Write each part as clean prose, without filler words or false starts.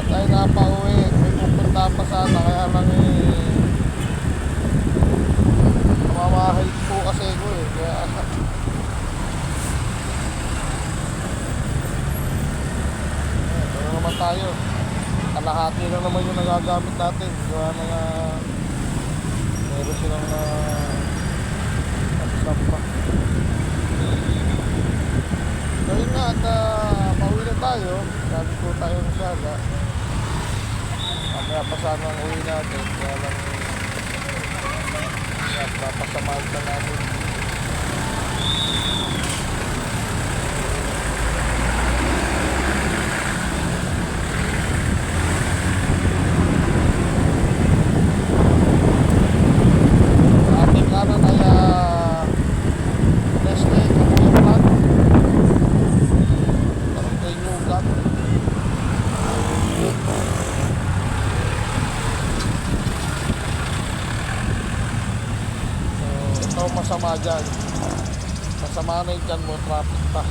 tayo napauwi. May pupunta pa sana, kaya lang mamahal po kasi ko kaya naman tayo. Kalahati lang naman yung nagagamit natin. Gawa na meron silang sampa. So yun nga at pauwi na tayo. Sabi ko tayo ng Siaga. Mamaya pa sana ang uwi natin. Kaya lang napasamahan na natin. Masama dyan, masama na yung dyan mo, traffic pa.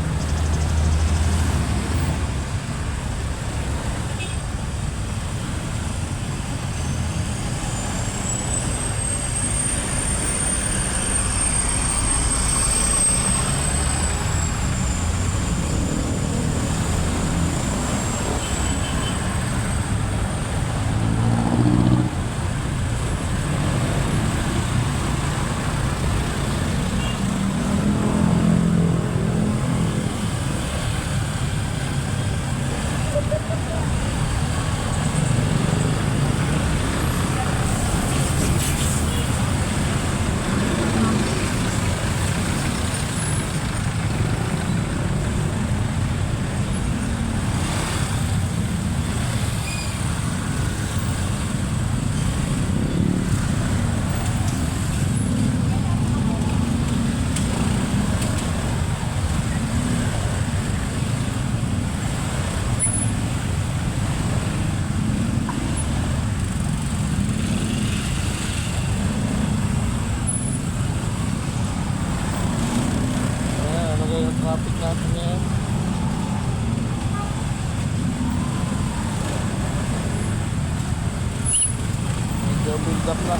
Traffic natin ngayon. Medyo build up na.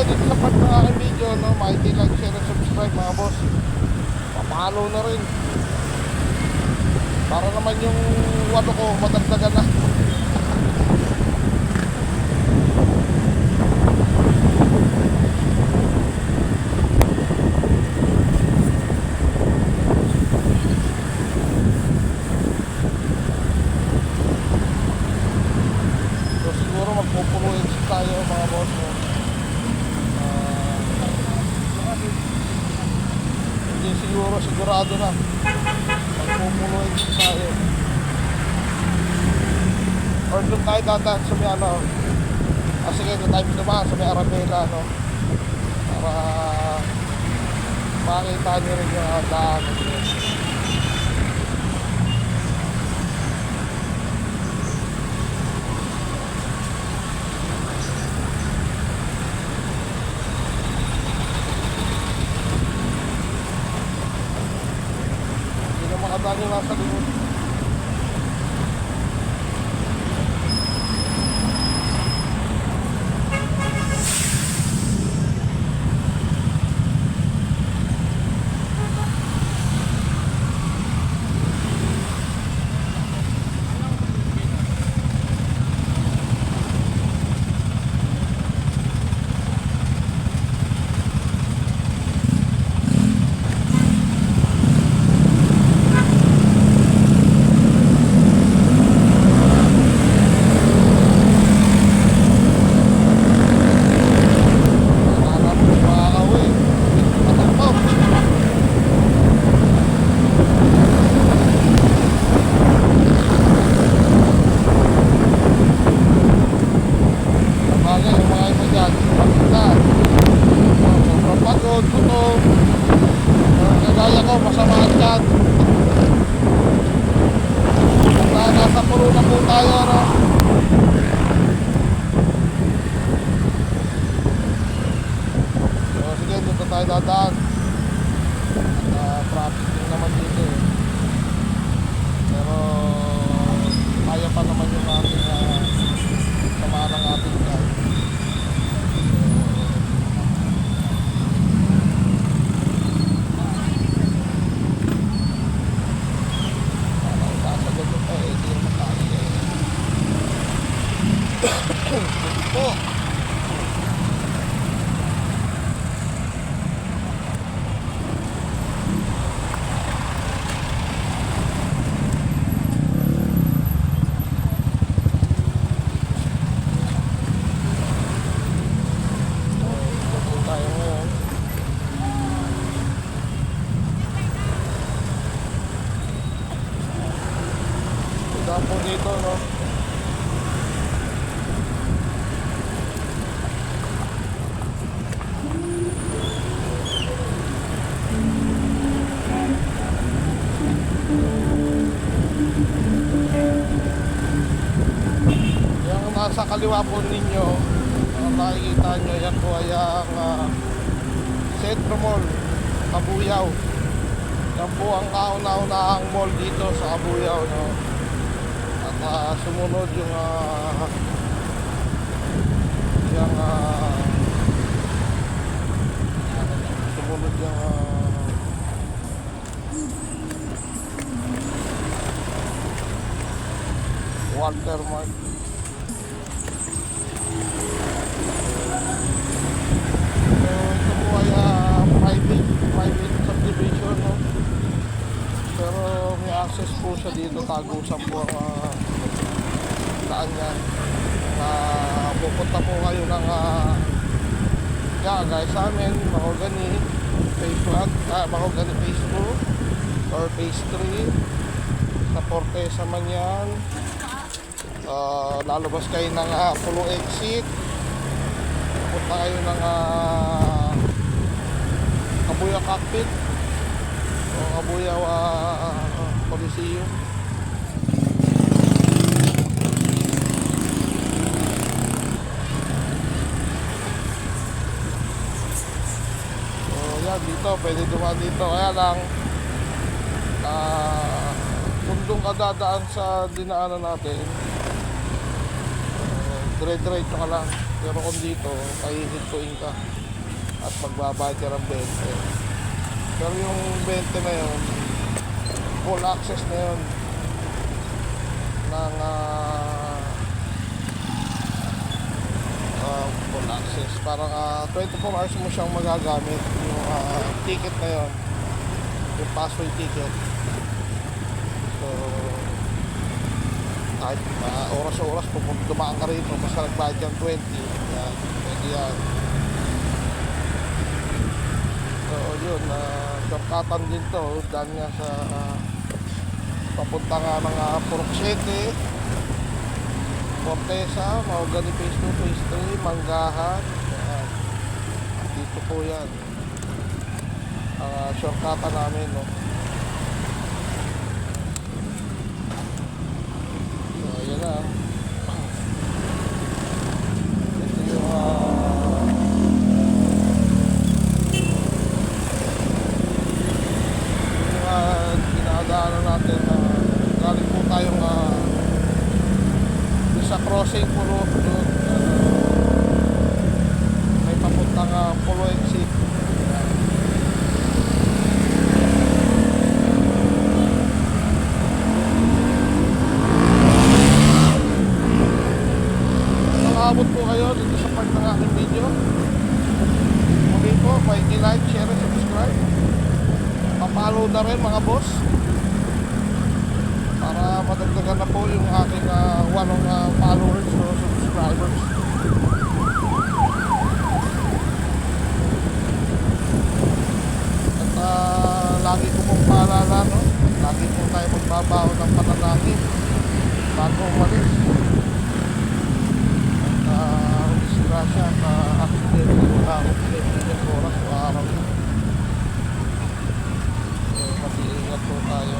dito sa part ng aking video, no, makikita like, share, and subscribe mga boss. Papalo na rin. Para naman yung walo ko madagdagan na. So siguro magpupunuin tayo mga boss, no? Hindi sigurado na magpupunuin tayo. Or doon tayo dadaan sa may ano. Sige, doon tayo naman sa may Arabela, no? Para makita nyo rin yung daan. Hindi na makadaan yung nasa likod. Kagaya ko, masama at yan. Nasa puro na po tayo, no? So sige, dito tayo dadaan. At traffic din naman dito eh. Pero kaya pa naman yung ating sama ng ating guide. Po. Tayo ngayon. Ito po dito, no? Sa kaliwa po ninyo, makikita nyo yan po ay ang Centro Mall, Cabuyao. Yan po ang kauna-unahang mall dito sa Cabuyao, no? At sumunod yung sumunod yung Walter Mart. Private subdivision, no? Pero may access po siya dito, tagusan po ang daan yan. Pupunta po kayo ng guys sa amin, Mahogany Phase 1, Mahogany Phase 2 or Phase 3 sa Fortesa man yan. Lalabas kayo ng Pulo exit, pupunta kayo ng Cabuyao Cockpit o Cabuyao Coliseum. So yan, dito pwede dumaan dito, kaya lang kung doon ka dadaan sa dinaanan natin, dire-diretso ka lang. Pero kung dito, pahihintuin ka at magbabayad ka ng 20. Pero yung 20 na yun, full access na yun ng full access. Parang 24 hours mo siyang magagamit yung ticket na yun, yung password ticket. So kahit oras-oras dumaan ka rito basta nagbayad kang 20, yan, pwede yan. So yun, shortcutan din to dahil nga sa papunta nga ng Purok 7, Fortesa, Mahogany Phase 2, Phase 3, Manggahan, yan. Dito po yan ang shortcutan namin, no. So yan na. Ito yung dinadaanan natin. Galing po tayong sa crossing Pulo doon, may papuntang Pulo exit. Nakaabot po kayo dito sa part ng aking video. Muli po, may i-like, share, and subscribe. Papalo na rin mga boss para madagdagan na po yung aking walong followers o subscribers. At lagi ko pong paalala, no? Lagi po tayo magbabaon ng panalangin bago umalis. At disgrasya at accident wala akong pinipigyan sa oras o araw. So mag-iingat po tayo.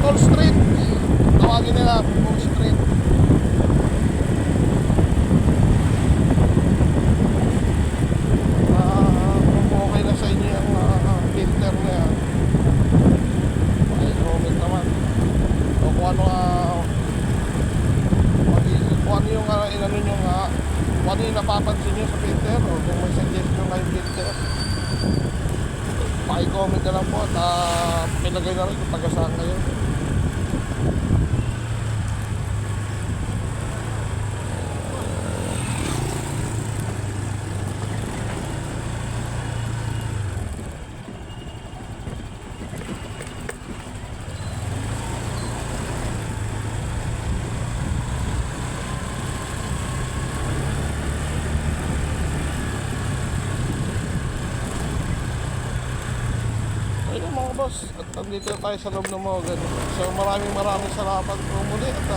Putol Street, tawagin nila Putol Street. Kung okay na sa inyo yung filter na yan, i-comment naman o kung ano yung inano nyo kung ano yung napapansin nyo sa filter o kung may suggestion kayo filter, paki-comment na lang po at pakilagay na rin kung taga saan kayo. Ayun mga boss, at nandito tayo sa loob ng Mahogany. So maraming salamat po muli at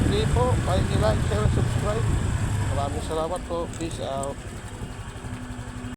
hindi po, like, share, subscribe. Maraming salamat po, peace out.